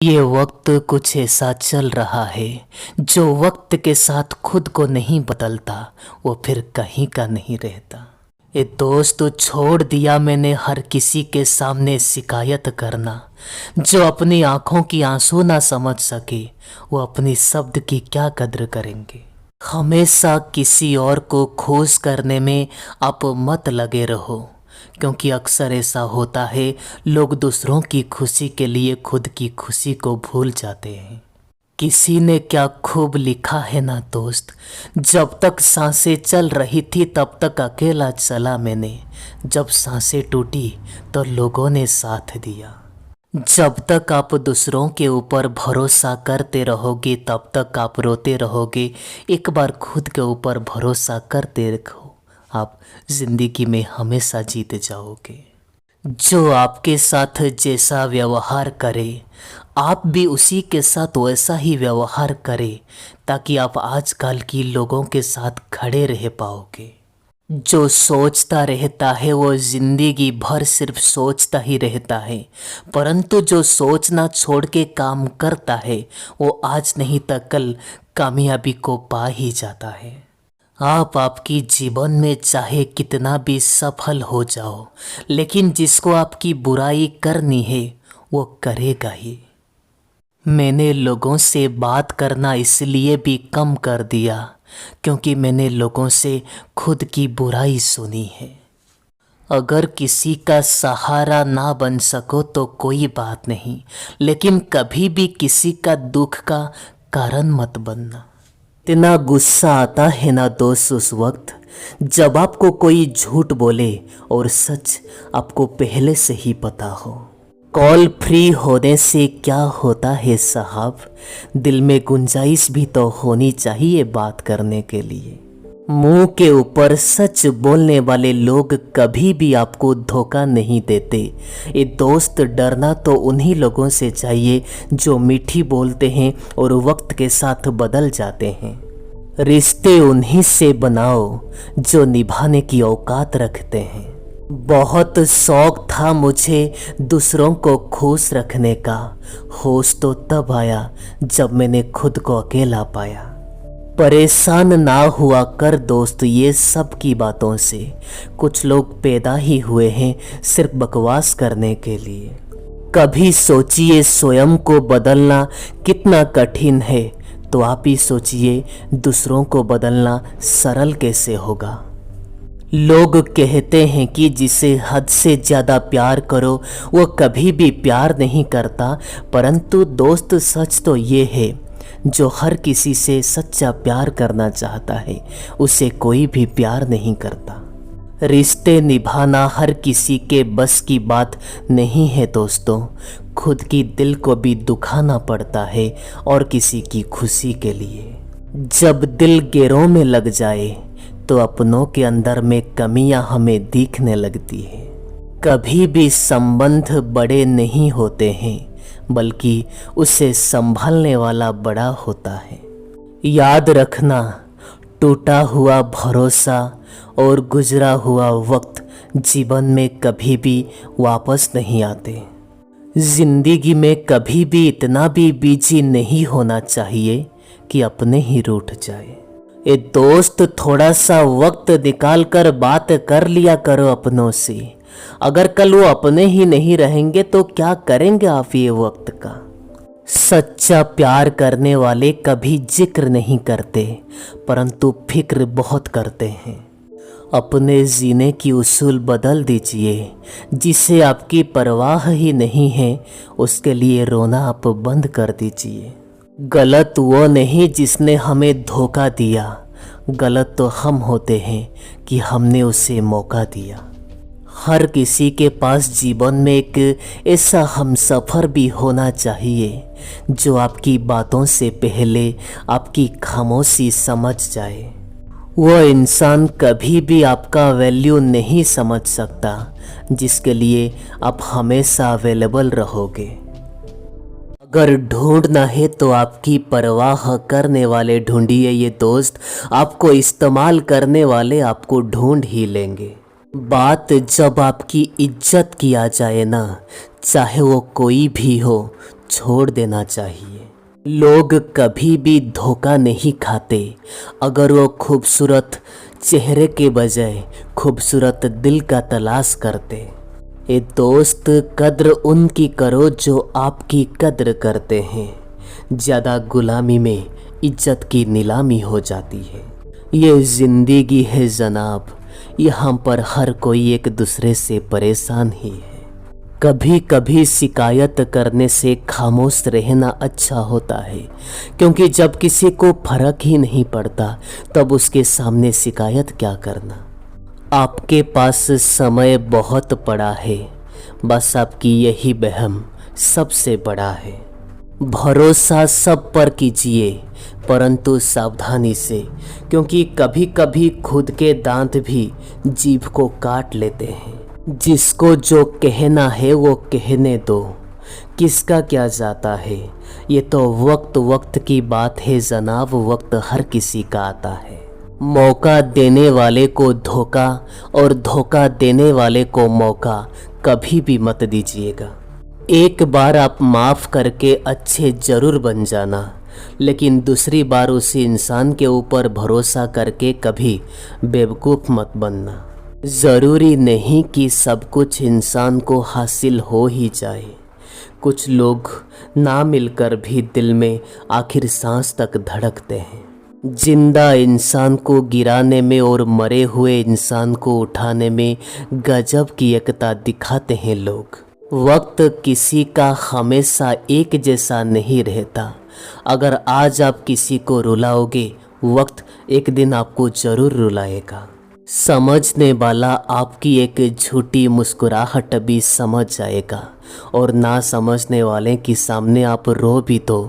ये वक्त कुछ ऐसा चल रहा है जो वक्त के साथ खुद को नहीं बदलता, वो फिर कहीं का नहीं रहता। ये दोस्त छोड़ दिया मैंने हर किसी के सामने शिकायत करना। जो अपनी आंखों की आंसू ना समझ सके वो अपनी शब्द की क्या कद्र करेंगे। हमेशा किसी और को खुश करने में आप मत लगे रहो, क्योंकि अक्सर ऐसा होता है लोग दूसरों की खुशी के लिए खुद की खुशी को भूल जाते हैं। किसी ने क्या खूब लिखा है ना दोस्त, जब तक सांसें चल रही थी तब तक अकेला चला मैंने, जब सांसें टूटी तो लोगों ने साथ दिया। जब तक आप दूसरों के ऊपर भरोसा करते रहोगे तब तक आप रोते रहोगे। एक बार खुद के ऊपर भरोसा करते रखो, आप जिंदगी में हमेशा जीत जाओगे। जो आपके साथ जैसा व्यवहार करे आप भी उसी के साथ वैसा ही व्यवहार करें, ताकि आप आजकल की लोगों के साथ खड़े रह पाओगे। जो सोचता रहता है वो जिंदगी भर सिर्फ सोचता ही रहता है, परंतु जो सोचना छोड़ के काम करता है वो आज नहीं तो कल कामयाबी को पा ही जाता है। आप आपकी जीवन में चाहे कितना भी सफल हो जाओ, लेकिन जिसको आपकी बुराई करनी है वो करेगा ही। मैंने लोगों से बात करना इसलिए भी कम कर दिया क्योंकि मैंने लोगों से खुद की बुराई सुनी है। अगर किसी का सहारा ना बन सको तो कोई बात नहीं, लेकिन कभी भी किसी का दुख का कारण मत बनना। इतना गुस्सा आता है ना दोस्त उस वक्त जब आपको कोई झूठ बोले और सच आपको पहले से ही पता हो। कॉल फ्री होने से क्या होता है साहब, दिल में गुंजाइश भी तो होनी चाहिए बात करने के लिए। मुंह के ऊपर सच बोलने वाले लोग कभी भी आपको धोखा नहीं देते। ये दोस्त डरना तो उन्हीं लोगों से चाहिए जो मीठी बोलते हैं और वक्त के साथ बदल जाते हैं। रिश्ते उन्हीं से बनाओ जो निभाने की औकात रखते हैं। बहुत शौक था मुझे दूसरों को खुश रखने का, होश तो तब आया जब मैंने खुद को अकेला पाया। परेशान ना हुआ कर दोस्त ये सब की बातों से, कुछ लोग पैदा ही हुए हैं सिर्फ बकवास करने के लिए। कभी सोचिए स्वयं को बदलना कितना कठिन है, तो आप ही सोचिए दूसरों को बदलना सरल कैसे होगा। लोग कहते हैं कि जिसे हद से ज़्यादा प्यार करो वो कभी भी प्यार नहीं करता, परंतु दोस्त सच तो ये है जो हर किसी से सच्चा प्यार करना चाहता है उसे कोई भी प्यार नहीं करता। रिश्ते निभाना हर किसी के बस की बात नहीं है दोस्तों, खुद की दिल को भी दुखाना पड़ता है और किसी की खुशी के लिए। जब दिल गैरों में लग जाए तो अपनों के अंदर में कमियां हमें दिखने लगती है। कभी भी संबंध बड़े नहीं होते हैं, बल्कि उसे संभालने वाला बड़ा होता है। याद रखना, टूटा हुआ भरोसा और गुजरा हुआ वक्त जीवन में कभी भी वापस नहीं आते। जिंदगी में कभी भी इतना भी बिजी नहीं होना चाहिए कि अपने ही रूठ जाए। ए दोस्त, थोड़ा सा वक्त निकाल कर बात कर लिया करो अपनों से। अगर कल वो अपने ही नहीं रहेंगे तो क्या करेंगे आप ये वक्त का। सच्चा प्यार करने वाले कभी जिक्र नहीं करते, परंतु फिक्र बहुत करते हैं। अपने जीने की उसूल बदल दीजिए। जिसे आपकी परवाह ही नहीं है उसके लिए रोना आप बंद कर दीजिए। गलत वो नहीं जिसने हमें धोखा दिया, गलत तो हम होते हैं कि हमने उसे मौका दिया। हर किसी के पास जीवन में एक ऐसा हमसफ़र भी होना चाहिए जो आपकी बातों से पहले आपकी खामोशी समझ जाए। वो इंसान कभी भी आपका वैल्यू नहीं समझ सकता जिसके लिए आप हमेशा अवेलेबल रहोगे। अगर ढूंढना है तो आपकी परवाह करने वाले ढूंढिए ये दोस्त, आपको इस्तेमाल करने वाले आपको ढूंढ ही लेंगे। बात जब आपकी इज्जत किया जाए ना, चाहे वो कोई भी हो, छोड़ देना चाहिए। लोग कभी भी धोखा नहीं खाते अगर वो खूबसूरत चेहरे के बजाय खूबसूरत दिल का तलाश करते। ए दोस्त, कद्र उनकी करो जो आपकी कद्र करते हैं। ज़्यादा गुलामी में इज्जत की नीलामी हो जाती है। ये ज़िंदगी है जनाब, यहाँ पर हर कोई एक दूसरे से परेशान ही है। कभी कभी शिकायत करने से खामोश रहना अच्छा होता है, क्योंकि जब किसी को फर्क ही नहीं पड़ता तब उसके सामने शिकायत क्या करना। आपके पास समय बहुत पड़ा है, बस आपकी यही वहम सबसे बड़ा है। भरोसा सब पर कीजिए, परंतु सावधानी से, क्योंकि कभी कभी खुद के दांत भी जीभ को काट लेते हैं। जिसको जो कहना है वो कहने दो, किसका क्या जाता है। ये तो वक्त वक्त की बात है जनाब, वक्त हर किसी का आता है। मौका देने वाले को धोखा और धोखा देने वाले को मौका कभी भी मत दीजिएगा। एक बार आप माफ़ करके अच्छे ज़रूर बन जाना, लेकिन दूसरी बार उसी इंसान के ऊपर भरोसा करके कभी बेवकूफ़ मत बनना। ज़रूरी नहीं कि सब कुछ इंसान को हासिल हो ही जाए। कुछ लोग ना मिलकर भी दिल में आखिर सांस तक धड़कते हैं। जिंदा इंसान को गिराने में और मरे हुए इंसान को उठाने में गजब की एकता दिखाते हैं लोग। वक्त किसी का हमेशा एक जैसा नहीं रहता। अगर आज आप किसी को रुलाओगे, वक्त एक दिन आपको ज़रूर रुलाएगा। समझने वाला आपकी एक झूठी मुस्कुराहट भी समझ जाएगा, और ना समझने वाले के सामने आप रो भी तो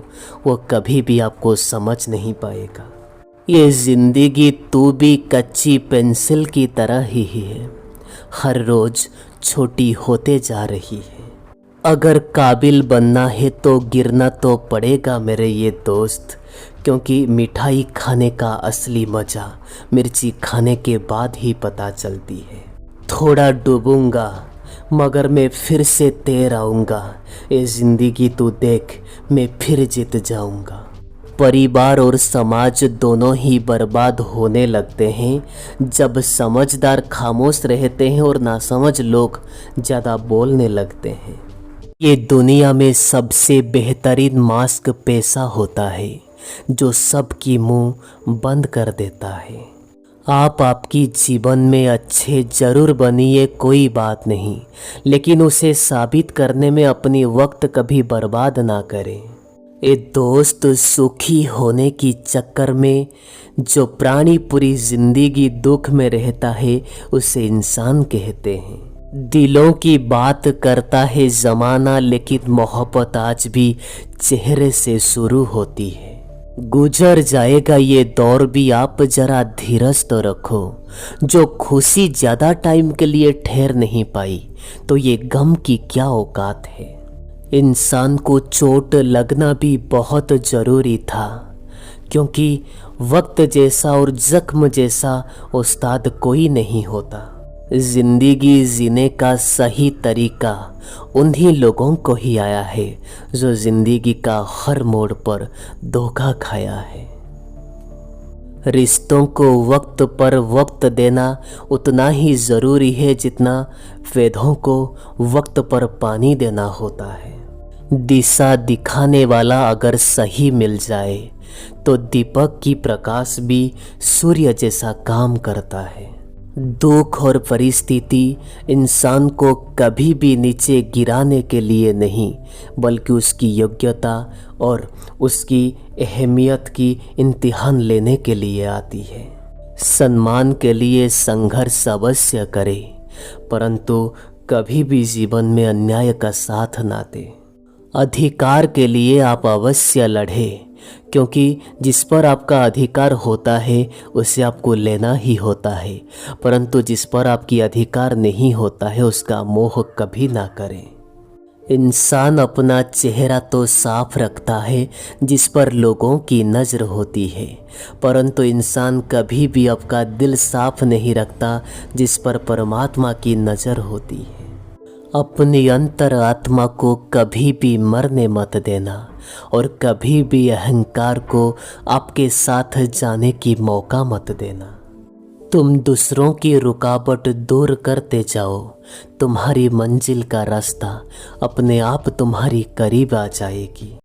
वो कभी भी आपको समझ नहीं पाएगा। ये ज़िंदगी तू भी कच्ची पेंसिल की तरह ही है, हर रोज़ छोटी होते जा रही है। अगर काबिल बनना है तो गिरना तो पड़ेगा मेरे ये दोस्त, क्योंकि मिठाई खाने का असली मज़ा मिर्ची खाने के बाद ही पता चलती है। थोड़ा डूबूंगा मगर मैं फिर से तैर आऊँगा, ये ज़िंदगी तू देख मैं फिर जीत जाऊँगा। परिवार और समाज दोनों ही बर्बाद होने लगते हैं जब समझदार खामोश रहते हैं और नासमझ लोग ज़्यादा बोलने लगते हैं। ये दुनिया में सबसे बेहतरीन मास्क पैसा होता है, जो सबकी मुंह बंद कर देता है। आप आपकी जीवन में अच्छे जरूर बनिए, कोई बात नहीं, लेकिन उसे साबित करने में अपनी वक्त कभी बर्बाद ना करें। ए दोस्त, सुखी होने की चक्कर में जो प्राणी पूरी जिंदगी दुख में रहता है उसे इंसान कहते हैं। दिलों की बात करता है ज़माना, लेकिन मोहब्बत आज भी चेहरे से शुरू होती है। गुजर जाएगा ये दौर भी, आप जरा धीरज तो रखो। जो खुशी ज़्यादा टाइम के लिए ठहर नहीं पाई तो ये गम की क्या औकात है। इंसान को चोट लगना भी बहुत ज़रूरी था, क्योंकि वक्त जैसा और जख्म जैसा उस्ताद कोई नहीं होता। जिंदगी जीने का सही तरीका उन्हीं लोगों को ही आया है जो जिंदगी का हर मोड़ पर धोखा खाया है। रिश्तों को वक्त पर वक्त देना उतना ही ज़रूरी है जितना वेदों को वक्त पर पानी देना होता है। दिशा दिखाने वाला अगर सही मिल जाए तो दीपक की प्रकाश भी सूर्य जैसा काम करता है। दुख और परिस्थिति इंसान को कभी भी नीचे गिराने के लिए नहीं, बल्कि उसकी योग्यता और उसकी अहमियत की इम्तिहान लेने के लिए आती है। सम्मान के लिए संघर्ष अवश्य करें, परंतु कभी भी जीवन में अन्याय का साथ ना दें। अधिकार के लिए आप अवश्य लड़ें, क्योंकि जिस पर आपका अधिकार होता है उसे आपको लेना ही होता है, परंतु जिस पर आपकी अधिकार नहीं होता है उसका मोह कभी ना करें। इंसान अपना चेहरा तो साफ रखता है जिस पर लोगों की नज़र होती है, परंतु इंसान कभी भी अपना दिल साफ नहीं रखता जिस पर परमात्मा की नज़र होती है। अपनी अंतर आत्मा को कभी भी मरने मत देना और कभी भी अहंकार को आपके साथ जाने की मौका मत देना। तुम दूसरों की रुकावट दूर करते जाओ, तुम्हारी मंजिल का रास्ता अपने आप तुम्हारी करीब आ जाएगी।